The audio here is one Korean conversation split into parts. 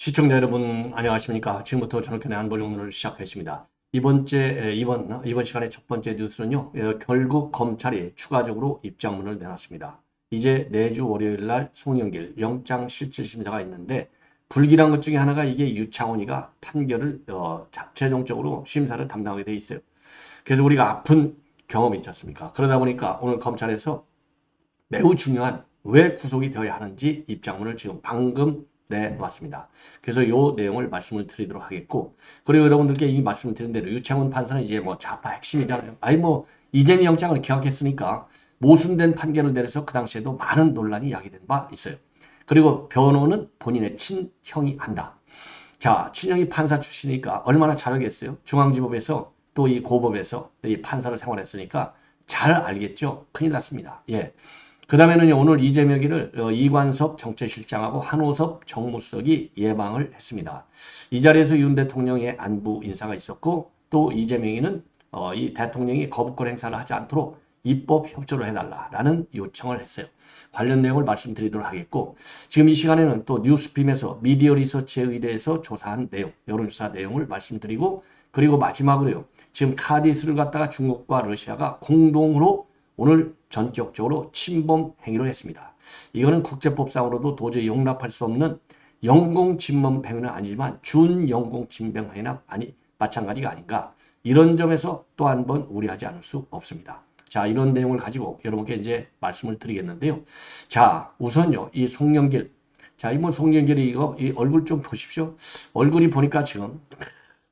시청자 여러분 안녕하십니까? 지금부터 저녁견의 안보정론을 시작하겠습니다. 이번 시간의 첫 번째 뉴스는요. 결국 검찰이 추가적으로 입장문을 내놨습니다. 이제 내주 월요일 날 송영길 영장실질심사가 있는데 불길한 것 중에 하나가 이게 유창훈이가 판결을 최종적으로 심사를 담당하게 돼 있어요. 그래서 우리가 아픈 경험이 있지 않습니까? 그러다 보니까 오늘 검찰에서 매우 중요한 왜 구속이 되어야 하는지 입장문을 지금 방금 내왔습니다. 그래서 이 내용을 말씀을 드리도록 하겠고, 그리고 여러분들께 이미 말씀을 드린 대로 유창훈 판사는 이제 뭐 좌파 핵심이잖아요. 아니 뭐 이재명 영장을 기각했으니까 모순된 판결을 내려서 그 당시에도 많은 논란이 야기된 바 있어요. 그리고 변호는 본인의 친형이 한다. 자, 친형이 판사 출신이니까 얼마나 잘하겠어요? 중앙지법에서 또 이 고법에서 이 판사를 생활했으니까 잘 알겠죠? 큰일 났습니다. 예. 그 다음에는요, 오늘 이재명이를 이관섭 정책실장하고 한호섭 정무수석이 예방을 했습니다. 이 자리에서 윤 대통령의 안부 인사가 있었고, 또 이재명이는 이 대통령이 거부권 행사를 하지 않도록 입법 협조를 해달라라는 요청을 했어요. 관련 내용을 말씀드리도록 하겠고, 지금 이 시간에는 또 뉴스핌에서 미디어 리서치에 의뢰해서 조사한 내용, 여론조사 내용을 말씀드리고, 그리고 마지막으로요, 지금 카디스를 갖다가 중국과 러시아가 공동으로 오늘 전격적으로 침범 행위를 했습니다. 이거는 국제법상으로도 도저히 용납할 수 없는 영공 침범 행위는 아니지만 준영공 침범 행위는 마찬가지가 아닌가. 이런 점에서 또 한 번 우려하지 않을 수 없습니다. 자, 이런 내용을 가지고 여러분께 이제 말씀을 드리겠는데요. 자, 우선요, 이 송영길. 자, 이 뭐 송영길이 이 얼굴 좀 보십시오. 얼굴이 보니까 지금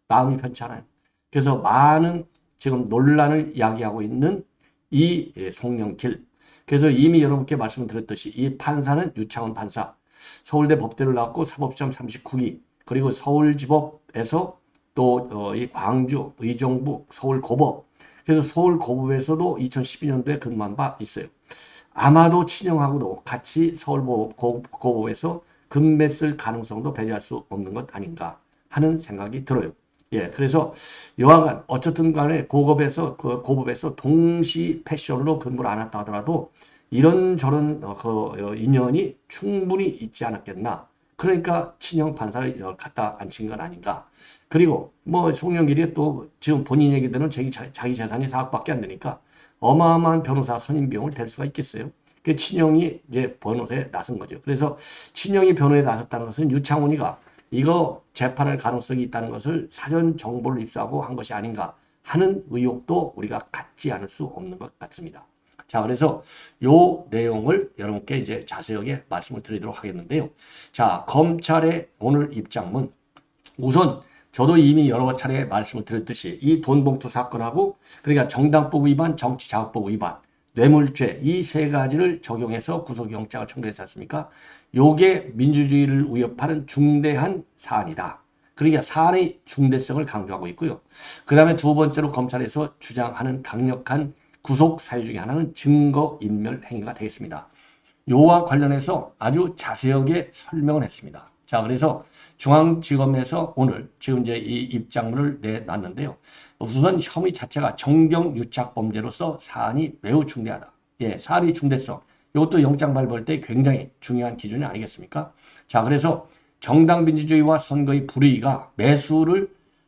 마음이 편치 않아요. 그래서 많은 지금 논란을 야기하고 있는 이 송영길. 그래서 이미 여러분께 말씀드렸듯이 이 판사는 유창훈 판사, 서울대 법대를 나왔고 사법시험 39기, 그리고 서울지법에서 또 이 광주, 의정부, 서울고법, 그래서 서울고법에서도 2012년도에 근무한 바 있어요. 아마도 친형하고도 같이 서울고법에서 근무했을 가능성도 배제할 수 없는 것 아닌가 하는 생각이 들어요. 예, 그래서 여하간 어쨌든 간에 고법에서 동시 패션으로 근무를 안 했다 하더라도 이런저런 인연이 충분히 있지 않았겠나. 그러니까 친형 판사를 갖다 앉힌 건 아닌가. 그리고 뭐 송영길이 또 지금 본인 얘기대로는 자기 재산이 4억밖에 안 되니까 어마어마한 변호사 선임 비용을 댈 수가 있겠어요. 그 친형이 이제 변호사에 나선 거죠. 그래서 친형이 변호에 나섰다는 것은 유창훈이가 이거 재판할 가능성이 있다는 것을 사전 정보를 입수하고 한 것이 아닌가 하는 의혹도 우리가 갖지 않을 수 없는 것 같습니다. 자, 그래서 요 내용을 여러분께 이제 자세하게 말씀을 드리도록 하겠는데요. 자, 검찰의 오늘 입장문. 우선 저도 이미 여러 차례 말씀을 드렸듯이 이 돈봉투 사건하고 그러니까 정당법 위반, 정치자금법 위반, 뇌물죄 이 세 가지를 적용해서 구속영장을 청구했지 않습니까? 요게 민주주의를 위협하는 중대한 사안이다. 그러니까 사안의 중대성을 강조하고 있고요. 그 다음에 두 번째로 검찰에서 주장하는 강력한 구속 사유 중에 하나는 증거인멸 행위가 되겠습니다. 요와 관련해서 아주 자세하게 설명을 했습니다. 자, 그래서 중앙지검에서 오늘 지금 이제 이 입장문을 내놨는데요. 우선 혐의 자체가 정경유착범죄로서 사안이 매우 중대하다. 예, 사안의 중대성. 이것도 영장 발부할 때 굉장히 중요한 기준이 아니겠습니까? 자, 그래서 정당민주주의와 선거의 불의가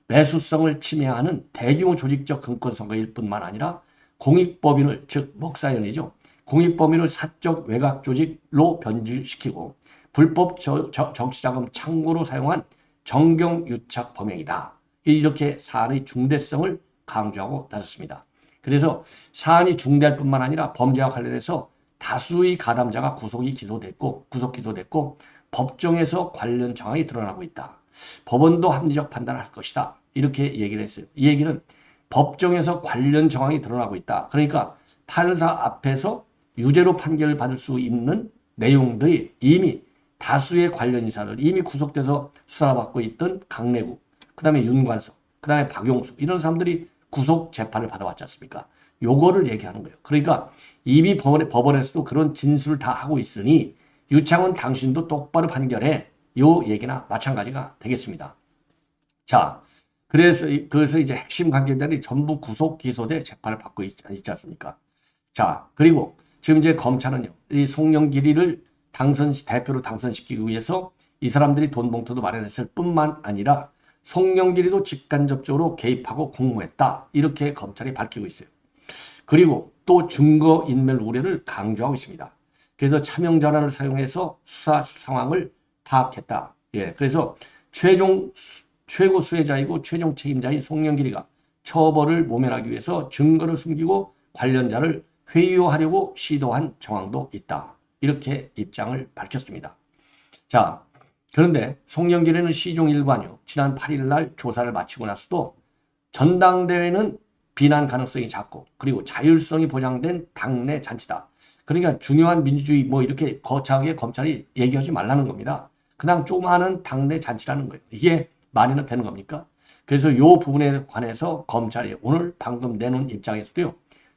매수성을 침해하는 대규모 조직적 금권선거일 뿐만 아니라 공익법인을, 즉 먹사연이죠. 공익범위를 사적 외곽 조직로 변질시키고 불법 정치자금 창고로 사용한 정경유착 범행이다. 이렇게 사안의 중대성을 강조하고 나섰습니다. 그래서 사안이 중대할 뿐만 아니라 범죄와 관련해서 다수의 가담자가 구속 기소됐고 법정에서 관련 정황이 드러나고 있다. 법원도 합리적 판단을 할 것이다. 이렇게 얘기를 했어요. 이 얘기는 법정에서 관련 정황이 드러나고 있다. 그러니까 판사 앞에서 유죄로 판결을 받을 수 있는 내용들이 이미 다수의 관련 인사를 이미 구속돼서 수사를 받고 있던 강내구, 그 다음에 윤관석, 그 다음에 박용수 이런 사람들이 구속 재판을 받아왔지 않습니까? 요거를 얘기하는 거예요. 그러니까 이미 법원에서도 그런 진술을 다 하고 있으니 유창훈 당신도 똑바로 판결해. 요 얘기나 마찬가지가 되겠습니다. 자, 그래서 이제 핵심 관계자들이 전부 구속 기소돼 재판을 받고 있지 않습니까? 자, 그리고 지금 이제 검찰은요, 이 송영길이를 대표로 당선시키기 위해서 이 사람들이 돈 봉투도 마련했을 뿐만 아니라 송영길이도 직간접적으로 개입하고 공모했다. 이렇게 검찰이 밝히고 있어요. 그리고 또 증거인멸 우려를 강조하고 있습니다. 그래서 차명 전화를 사용해서 수사 상황을 파악했다. 예, 그래서 최고 수혜자이고 최종 책임자인 송영길이가 처벌을 모면하기 위해서 증거를 숨기고 관련자를 회유하려고 시도한 정황도 있다. 이렇게 입장을 밝혔습니다. 자, 그런데 송영길이는 시종 일관유 지난 8일 날 조사를 마치고 나서도 전당대회는 비난 가능성이 작고 그리고 자율성이 보장된 당내 잔치다. 그러니까 중요한 민주주의 뭐 이렇게 거창하게 검찰이 얘기하지 말라는 겁니다. 그냥 조그마한 당내 잔치라는 거예요. 이게 말이나 되는 겁니까? 그래서 이 부분에 관해서 검찰이 오늘 방금 내놓은 입장에서도요.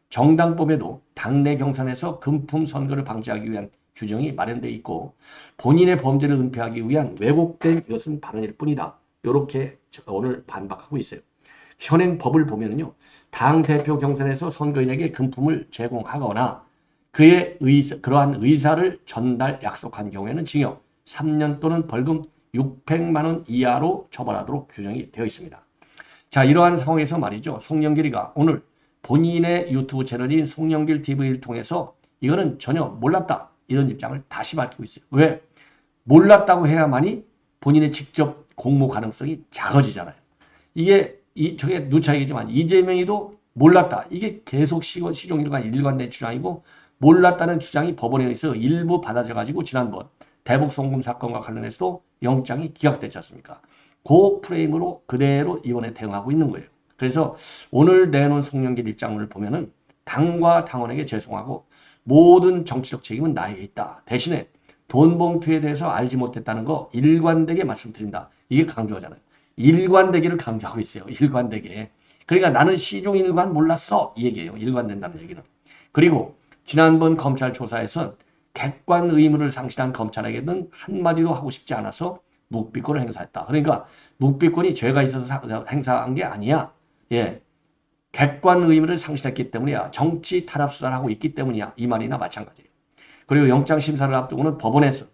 정당법에도 당내 경선에서 금품 선거를 방지하기 위한 규정이 마련되어 있고 본인의 범죄를 은폐하기 위한 왜곡된 이것은 발언일 뿐이다. 이렇게 오늘 반박하고 있어요. 현행 법을 보면요. 당대표 경선에서 선거인에게 금품을 제공하거나 그러한 의사를 전달 약속한 경우에는 징역 3년 또는 벌금 600만 원 이하로 처벌하도록 규정이 되어 있습니다. 자, 이러한 상황에서 말이죠. 송영길이가 오늘 본인의 유튜브 채널인 송영길 TV를 통해서 이거는 전혀 몰랐다. 이런 입장을 다시 밝히고 있어요. 왜? 몰랐다고 해야만이 본인의 직접 공모 가능성이 작아지잖아요. 저게 누차 얘기지만 이재명이도 몰랐다. 이게 계속 시종일관 일관된 주장이고 몰랐다는 주장이 법원에 의해서 일부 받아져가지고 지난번 대북 송금 사건과 관련해서 영장이 기각됐지 않습니까? 그 프레임으로 그대로 이번에 대응하고 있는 거예요. 그래서 오늘 내놓은 송영길 입장을 보면은 당과 당원에게 죄송하고 모든 정치적 책임은 나에게 있다. 대신에 돈 봉투에 대해서 알지 못했다는 거 일관되게 말씀드린다. 이게 강조하잖아요. 일관되기를 강조하고 있어요. 일관되게. 그러니까 나는 시종일관 몰랐어. 이 얘기예요. 일관된다는 얘기는. 그리고 지난번 검찰 조사에선 객관 의무를 상실한 검찰에게는 한마디도 하고 싶지 않아서 묵비권을 행사했다. 그러니까 묵비권이 죄가 있어서 행사한 게 아니야. 예. 객관 의무를 상실했기 때문이야. 정치 탄압 수사를 하고 있기 때문이야. 이 말이나 마찬가지예요. 그리고 영장 심사를 앞두고는 법원에서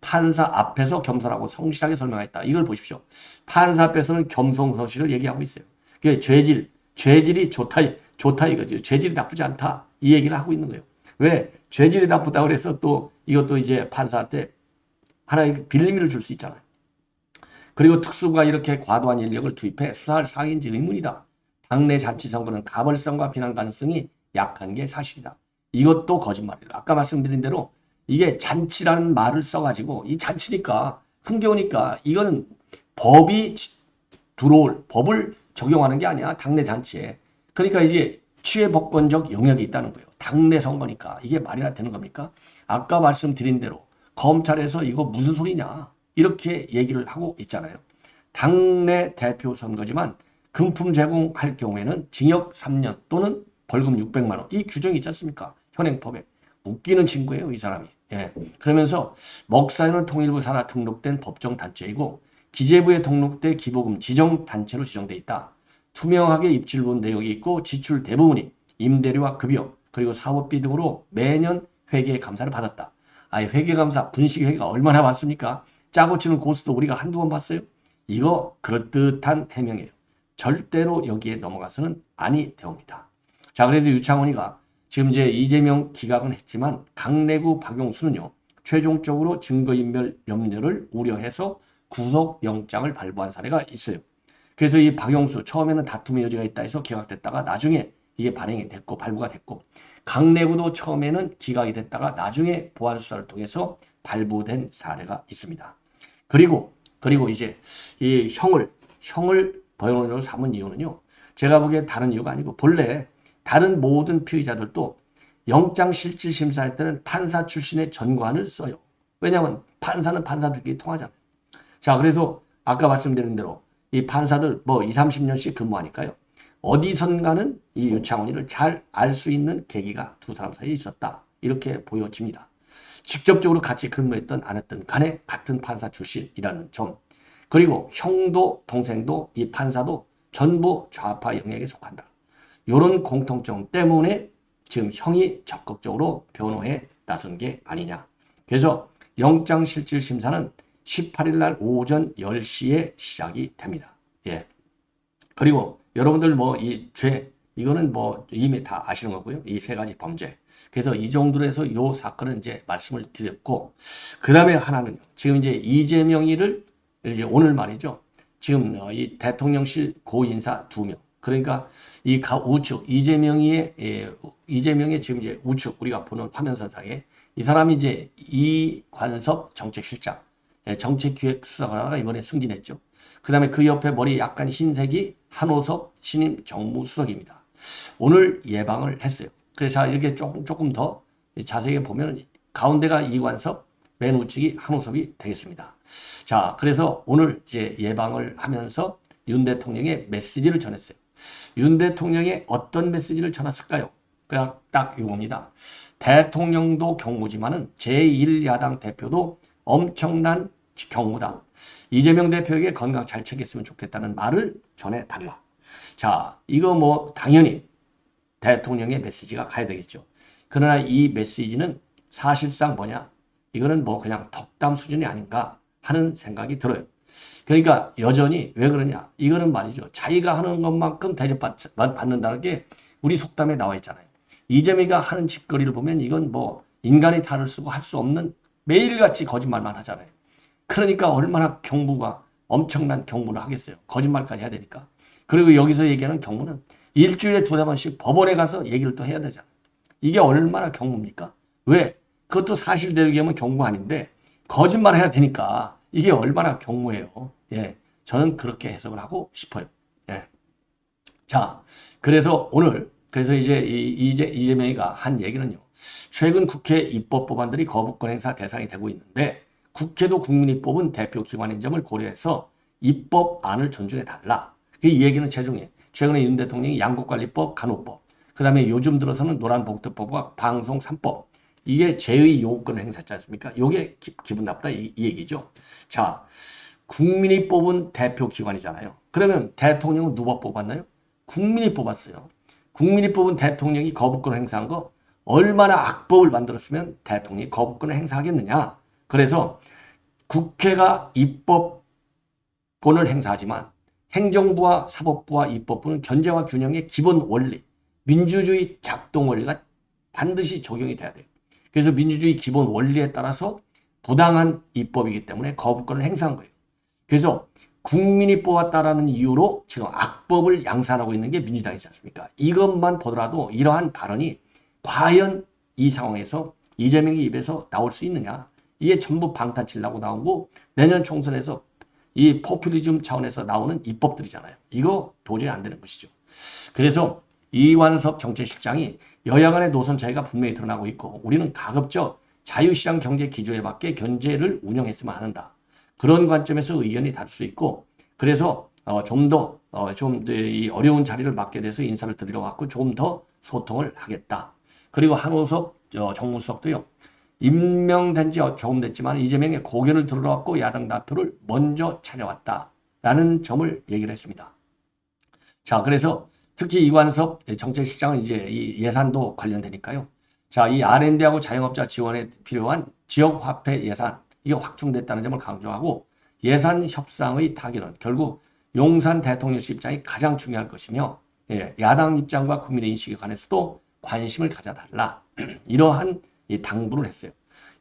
판사 앞에서 겸손하고 성실하게 설명했다. 이걸 보십시오. 판사 앞에서는 겸손성실을 얘기하고 있어요. 그게 죄질이 좋다 이거죠. 죄질이 나쁘지 않다. 이 얘기를 하고 있는 거예요. 왜? 죄질이 나쁘다고 그래서 또 이것도 이제 판사한테 하나의 빌미를 줄 수 있잖아요. 그리고 특수부가 이렇게 과도한 인력을 투입해 수사할 사항인지 의문이다. 당내 자치 선거는 가벌성과 비난 가능성이 약한 게 사실이다. 이것도 거짓말이다. 아까 말씀드린 대로 이게 잔치라는 말을 써가지고 이 잔치니까 흥겨우니까 이거는 법이 들어올 법을 적용하는 게 아니야. 당내 잔치에. 그러니까 이제 취해법권적 영역이 있다는 거예요. 당내 선거니까 이게 말이나 되는 겁니까? 아까 말씀드린 대로 검찰에서 이거 무슨 소리냐 이렇게 얘기를 하고 있잖아요. 당내 대표 선거지만 금품 제공할 경우에는 징역 3년 또는 벌금 600만 원 이 규정이 있지 않습니까? 현행법에. 웃기는 친구예요 이 사람이. 예. 그러면서 먹사에는 통일부 산하 등록된 법정 단체이고 기재부에 등록돼 기부금 지정 단체로 지정돼 있다. 투명하게 입출본 내역이 있고 지출 대부분이 임대료와 급여 그리고 사업비 등으로 매년 회계 감사를 받았다. 아예 회계 감사 분식 회계가 얼마나 많습니까? 짜고 치는 고수도 우리가 한두 번 봤어요? 이거 그럴듯한 해명이에요. 절대로 여기에 넘어가서는 아니 되옵니다. 자, 그래서 유창훈이가 지금 이제 이재명 기각은 했지만 강내구 박용수는요. 최종적으로 증거인멸 염려를 우려해서 구속영장을 발부한 사례가 있어요. 그래서 이 박용수 처음에는 다툼의 여지가 있다 해서 기각됐다가 나중에 이게 발행이 됐고 발부가 됐고 강내구도 처음에는 기각이 됐다가 나중에 보완수사를 통해서 발부된 사례가 있습니다. 그리고 이제 이 형을 법원으로 삼은 이유는요. 제가 보기엔 다른 이유가 아니고 본래 다른 모든 피의자들도 영장실질심사할 때는 판사 출신의 전관을 써요. 왜냐하면 판사는 판사들끼리 통하잖아요. 자, 그래서 아까 말씀드린 대로 이 판사들 뭐 20, 30년씩 근무하니까요. 어디선가는 이 유창훈이를 잘 알 수 있는 계기가 두 사람 사이에 있었다. 이렇게 보여집니다. 직접적으로 같이 근무했던 안 했던 간에 같은 판사 출신이라는 점. 그리고 형도 동생도 이 판사도 전부 좌파 영역에 속한다. 이런 공통점 때문에 지금 형이 적극적으로 변호에 나선 게 아니냐. 그래서 영장실질심사는 18일 날 오전 10시에 시작이 됩니다. 예. 그리고 여러분들 뭐 이 이거는 뭐 이미 다 아시는 거고요. 이 세 가지 범죄. 그래서 이 정도로 해서 요 사건은 이제 말씀을 드렸고, 그 다음에 하나는 지금 이제 이재명이를 이제 오늘 말이죠. 지금 이 대통령실 고인사 2명. 그러니까 이 우측 이재명의 지금 이제 우측 우리가 보는 화면선상에 이 사람이 이제 이관섭 정책실장, 정책기획수사관하다가 이번에 승진했죠. 그 다음에 그 옆에 머리 약간 흰색이 한호섭 신임 정무수석입니다. 오늘 예방을 했어요. 그래서 이렇게 조금 더 자세히 보면 가운데가 이관섭, 맨 우측이 한호섭이 되겠습니다. 자, 그래서 오늘 이제 예방을 하면서 윤 대통령의 메시지를 전했어요. 윤 대통령의 어떤 메시지를 전했을까요? 그냥 딱 이겁니다. 대통령도 경무지만은 제1야당 대표도 엄청난 경무다. 이재명 대표에게 건강 잘 챙겼으면 좋겠다는 말을 전해달라. 자, 이거 뭐 당연히 대통령의 메시지가 가야 되겠죠. 그러나 이 메시지는 사실상 뭐냐? 이거는 뭐 그냥 덕담 수준이 아닌가 하는 생각이 들어요. 그러니까 여전히 왜 그러냐? 이거는 말이죠. 자기가 하는 것만큼 대접받는다는 게 우리 속담에 나와 있잖아요. 이재명이가 하는 짓거리를 보면 이건 뭐 인간이 다를 수고 할 수 없는 매일같이 거짓말만 하잖아요. 그러니까 얼마나 경무가 엄청난 경무를 하겠어요. 거짓말까지 해야 되니까. 그리고 여기서 얘기하는 경무는 일주일에 2-3번씩 법원에 가서 얘기를 또 해야 되잖아요. 이게 얼마나 경무입니까? 왜? 그것도 사실대로 얘기하면 경무 아닌데 거짓말 해야 되니까 이게 얼마나 경무예요. 예, 저는 그렇게 해석을 하고 싶어요. 예. 자, 그래서 오늘 그래서 이제 이재명이가 한 얘기는요. 최근 국회 입법 법안들이 거부권 행사 대상이 되고 있는데 국회도 국민이 뽑은 대표 기관인 점을 고려해서 입법안을 존중해달라. 이 얘기는 최근에 윤 대통령이 양국관리법, 간호법, 그 다음에 요즘 들어서는 노란봉투법과 방송 3법, 이게 제의 요구권을 행사했지 않습니까? 이게 기분 나쁘다 이 얘기죠. 자, 국민이 뽑은 대표 기관이잖아요. 그러면 대통령은 누가 뽑았나요? 국민이 뽑았어요. 국민이 뽑은 대통령이 거부권을 행사한 거 얼마나 악법을 만들었으면 대통령이 거부권을 행사하겠느냐. 그래서 국회가 입법권을 행사하지만 행정부와 사법부와 입법부는 견제와 균형의 기본 원리, 민주주의 작동 원리가 반드시 적용이 돼야 돼요. 그래서 민주주의 기본 원리에 따라서 부당한 입법이기 때문에 거부권을 행사한 거예요. 그래서 국민이 뽑았다라는 이유로 지금 악법을 양산하고 있는 게 민주당이지 않습니까? 이것만 보더라도 이러한 발언이 과연 이 상황에서 이재명의 입에서 나올 수 있느냐? 이게 전부 방탄치려고 나오고 내년 총선에서 이 포퓰리즘 차원에서 나오는 입법들이잖아요. 이거 도저히 안 되는 것이죠. 그래서 이관섭 정책실장이 여야 간의 노선 차이가 분명히 드러나고 있고 우리는 가급적 자유시장 경제 기조에 맞게 견제를 운영했으면 한다. 그런 관점에서 의견이 다를 수 있고 그래서 좀 더 이 어려운 자리를 맡게 돼서 인사를 드리러 왔고 좀 더 소통을 하겠다. 그리고 한호섭 정무수석도요. 임명된 지 조금 됐지만 이재명의 고견을 들으러 왔고 야당 대표를 먼저 찾아왔다라는 점을 얘기를 했습니다. 자, 그래서 특히 이관섭 정책실장은 이제 이 예산도 관련되니까요. 자, 이 R&D하고 자영업자 지원에 필요한 지역화폐 예산 이게 확충됐다는 점을 강조하고 예산 협상의 타결은 결국 용산 대통령실 입장이 가장 중요할 것이며 야당 입장과 국민의 인식에 관해서도 관심을 가져달라. 이러한 당부를 했어요.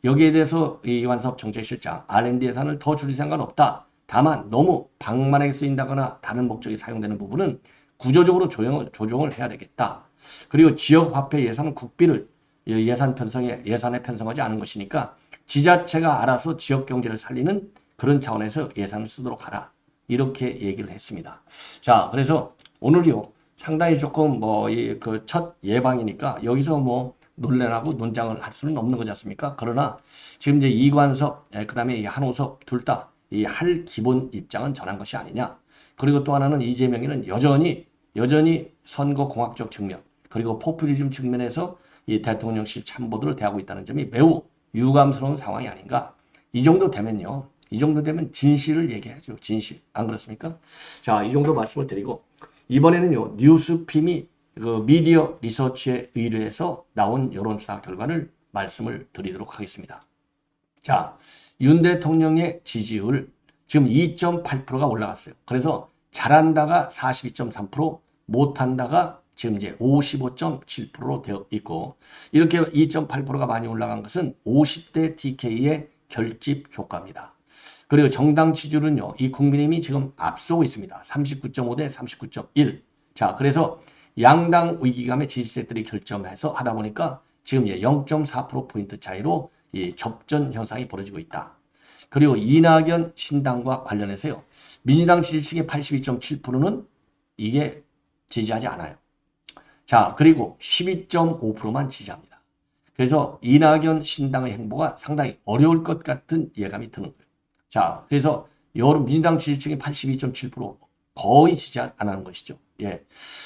여기에 대해서 이관섭 정책실장 R&D 예산을 더 줄일 생각은 없다. 다만 너무 방만하게 쓰인다거나 다른 목적이 사용되는 부분은 구조적으로 조정을 해야 되겠다. 그리고 지역화폐 예산은 국비를 예산에 편성하지 않은 것이니까 지자체가 알아서 지역 경제를 살리는 그런 차원에서 예산을 쓰도록 하라. 이렇게 얘기를 했습니다. 자, 그래서 오늘요 상당히 조금 그 첫 예방이니까 여기서 뭐 논란하고 논장을 할 수는 없는 거지 않습니까? 그러나 지금 이제 이관섭, 그 다음에 한호섭 둘 다 이 할 기본 입장은 전한 것이 아니냐. 그리고 또 하나는 이재명이는 여전히 선거 공학적 측면 그리고 포퓰리즘 측면에서 이 대통령실 참모들을 대하고 있다는 점이 매우 유감스러운 상황이 아닌가. 이 정도 되면 진실을 얘기하죠. 진실. 안 그렇습니까? 자, 이 정도 말씀을 드리고 이번에는요. 뉴스핌이 그 미디어 리서치에 의뢰해서 나온 여론조사 결과를 말씀을 드리도록 하겠습니다. 자, 윤 대통령의 지지율 지금 2.8%가 올라갔어요. 그래서 잘한다가 42.3%, 못한다가 지금 이제 55.7%로 되어 있고, 이렇게 2.8%가 많이 올라간 것은 50대 TK의 결집 효과입니다. 그리고 정당 지지율은요, 이 국민의힘이 지금 앞서고 있습니다. 39.5 대 39.1. 자, 그래서 양당 위기감의 지지세들이 결점해서 하다 보니까 지금 0.4%포인트 차이로 이 접전 현상이 벌어지고 있다. 그리고 이낙연 신당과 관련해서요, 민주당 지지층의 82.7%는 이게 지지하지 않아요. 자, 그리고 12.5%만 지지합니다. 그래서 이낙연 신당의 행보가 상당히 어려울 것 같은 예감이 드는 거예요. 자, 그래서 여러 민주당 지지층이 82.7% 거의 지지 안 하는 것이죠. 예.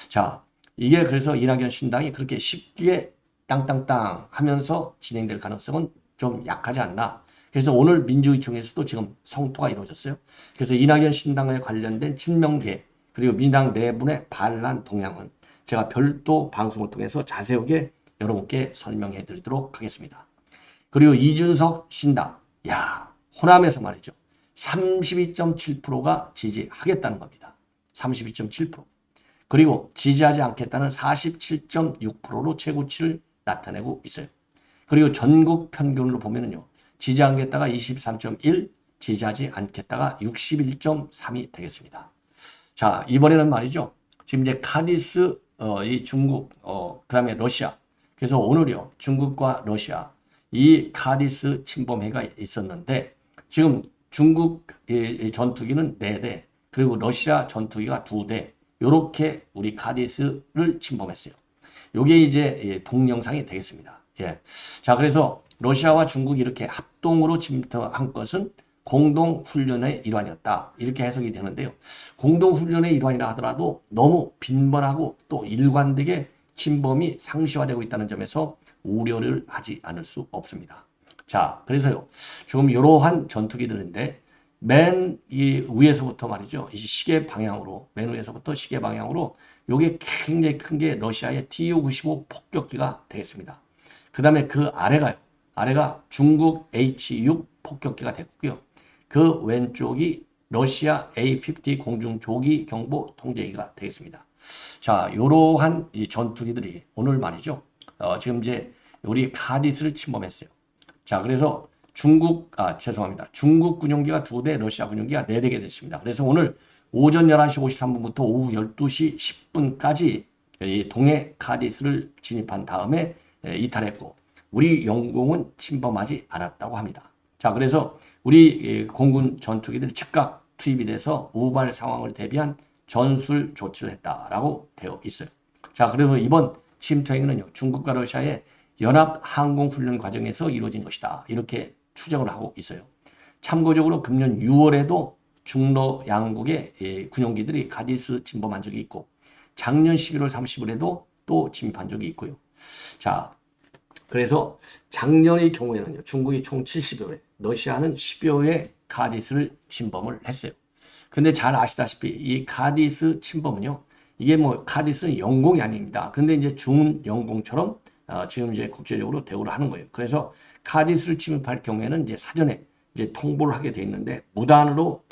자, 이게 그래서 이낙연 신당이 그렇게 쉽게 땅땅땅 하면서 진행될 가능성은 좀 약하지 않나. 그래서 오늘 민주의총에서도 지금 성토가 이루어졌어요. 그래서 이낙연 신당에 관련된 친명계 그리고 민주당 내분의 반란 동향은 제가 별도 방송을 통해서 자세하게 여러분께 설명해 드리도록 하겠습니다. 그리고 이준석 신당, 야, 호남에서 말이죠. 32.7%가 지지하겠다는 겁니다. 32.7%. 그리고 지지하지 않겠다는 47.6%로 최고치를 나타내고 있어요. 그리고 전국 평균으로 보면은요. 지지하겠다가 23.1, 지지하지 않겠다가 61.3이 되겠습니다. 자, 이번에는 말이죠. 지금 이제 카디스, 이 중국, 그 다음에 러시아. 그래서 오늘요, 중국과 러시아, 이 카디스 침범회가 있었는데, 지금 중국 전투기는 4대, 그리고 러시아 전투기가 2대, 요렇게 우리 카디스를 침범했어요. 요게 이제 동영상이 되겠습니다. 예. 자, 그래서 러시아와 중국이 이렇게 합동으로 침투한 것은 공동훈련의 일환이었다. 이렇게 해석이 되는데요. 공동훈련의 일환이라 하더라도 너무 빈번하고 또 일관되게 침범이 상시화되고 있다는 점에서 우려를 하지 않을 수 없습니다. 자, 그래서요. 지금 이러한 전투기들인데 맨 이 위에서부터 말이죠. 이 시계 방향으로, 맨 위에서부터 시계 방향으로 요게 굉장히 큰 게 러시아의 Tu-95 폭격기가 되겠습니다. 그 다음에 그 아래가 중국 H-6 폭격기가 됐고요. 그 왼쪽이 러시아 A-50 공중조기 경보 통제기가 되겠습니다. 자, 이러한 이 전투기들이 오늘 말이죠. 지금 이제 우리 카디스를 침범했어요. 자, 그래서 중국 군용기가 2대, 러시아 군용기가 4대가 됐습니다. 그래서 오늘 오전 11시 53분부터 오후 12시 10분까지 동해 카디스를 진입한 다음에 이탈했고, 우리 영공은 침범하지 않았다고 합니다. 자, 그래서 우리 공군 전투기들이 즉각 투입이 돼서 우발 상황을 대비한 전술 조치를 했다라고 되어 있어요. 자, 그래서 이번 침투 행위는요, 중국과 러시아의 연합 항공 훈련 과정에서 이루어진 것이다. 이렇게 추정을 하고 있어요. 참고적으로 금년 6월에도 중러 양국의 군용기들이 카디스 침범한 적이 있고, 작년 11월 30일에도 또 침입한 적이 있고요. 자, 그래서 작년의 경우에는요, 중국이 총 70여 회, 러시아는 10여 회 카디스를 침범을 했어요. 근데 잘 아시다시피 이 카디스 침범은요, 이게 뭐 카디스는 영공이 아닙니다. 근데 이제 준영공처럼 지금 이제 국제적으로 대우를 하는 거예요. 그래서 카디스를 침입할 경우에는 이제 사전에 이제 통보를 하게 돼 있는데 무단으로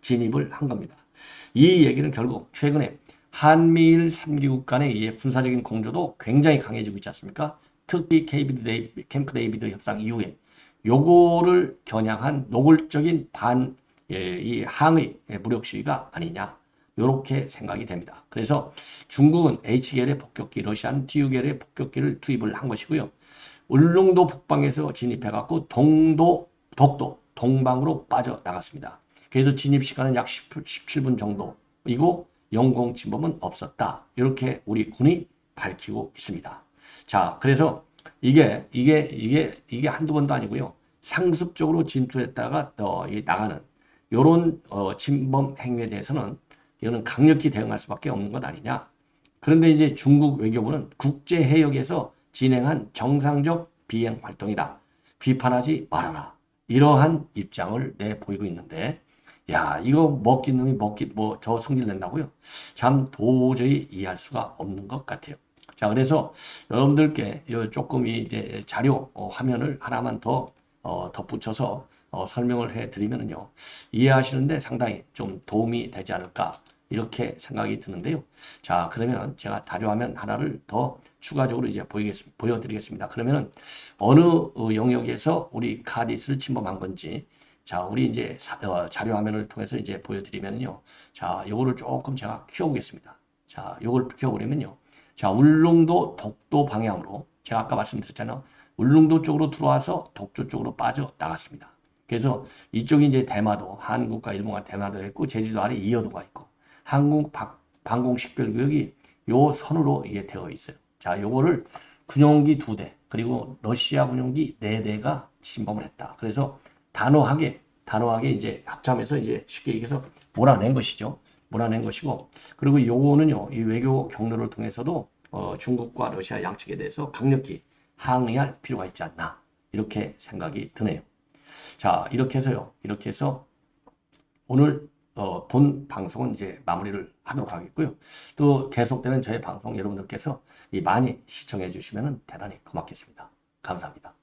진입을 한 겁니다. 이 얘기는 결국 최근에 한미일 3개국 간의 군사적인 공조도 굉장히 강해지고 있지 않습니까? 특히 캠프 데이비드 협상 이후에 요거를 겨냥한 노골적인 이 항의 무력 시위가 아니냐, 이렇게 생각이 됩니다. 그래서 중국은 H계열의 폭격기, 러시아는 Tu-계열의 폭격기를 투입을 한 것이고요. 울릉도 북방에서 진입해갖고 독도, 동방으로 빠져나갔습니다. 그래서 진입 시간은 약 17분 정도이고 영공 침범은 없었다. 이렇게 우리 군이 밝히고 있습니다. 자, 그래서 이게 한두 번도 아니고요. 상습적으로 진투했다가 나가는 요런 침범 행위에 대해서는 이거는 강력히 대응할 수밖에 없는 것 아니냐. 그런데 이제 중국 외교부는 국제 해역에서 진행한 정상적 비행 활동이다. 비판하지 말아라. 이러한 입장을 내보이고 있는데, 야, 이거 먹긴 놈이 저 성질 낸다고요? 참 도저히 이해할 수가 없는 것 같아요. 자, 그래서 여러분들께 조금 이제 자료 화면을 하나만 더 덧붙여서 설명을 해드리면요. 이해하시는데 상당히 좀 도움이 되지 않을까 이렇게 생각이 드는데요. 자, 그러면 제가 자료화면 하나를 더 추가적으로 이제 보여드리겠습니다. 그러면은 어느 영역에서 우리 카디스를 침범한 건지 자, 우리 이제 자료화면을 통해서 이제 보여드리면요. 자, 요거를 조금 제가 키워보겠습니다. 자, 요걸 키워보려면요. 자, 울릉도 독도 방향으로 제가 아까 말씀드렸잖아요. 울릉도 쪽으로 들어와서 독도 쪽으로 빠져나갔습니다. 그래서 이쪽이 이제 대마도, 한국과 일본과 대마도가 있고 제주도 아래 이어도가 있고 한국 방공 식별구역이 요 선으로 이게 되어 있어요. 자, 요거를 군용기 2대 그리고 러시아 군용기 4대가 침범을 했다. 그래서 단호하게 이제 합참해서 이제 쉽게 얘기해서 몰아낸 것이죠. 몰아낸 것이고 그리고 요거는요. 이 외교 경로를 통해서도 중국과 러시아 양측에 대해서 강력히 항의할 필요가 있지 않나 이렇게 생각이 드네요. 자, 이렇게 해서요. 이렇게 해서 오늘 본 방송은 이제 마무리를 하도록 하겠고요. 또 계속되는 저의 방송 여러분들께서 많이 시청해 주시면 대단히 고맙겠습니다. 감사합니다.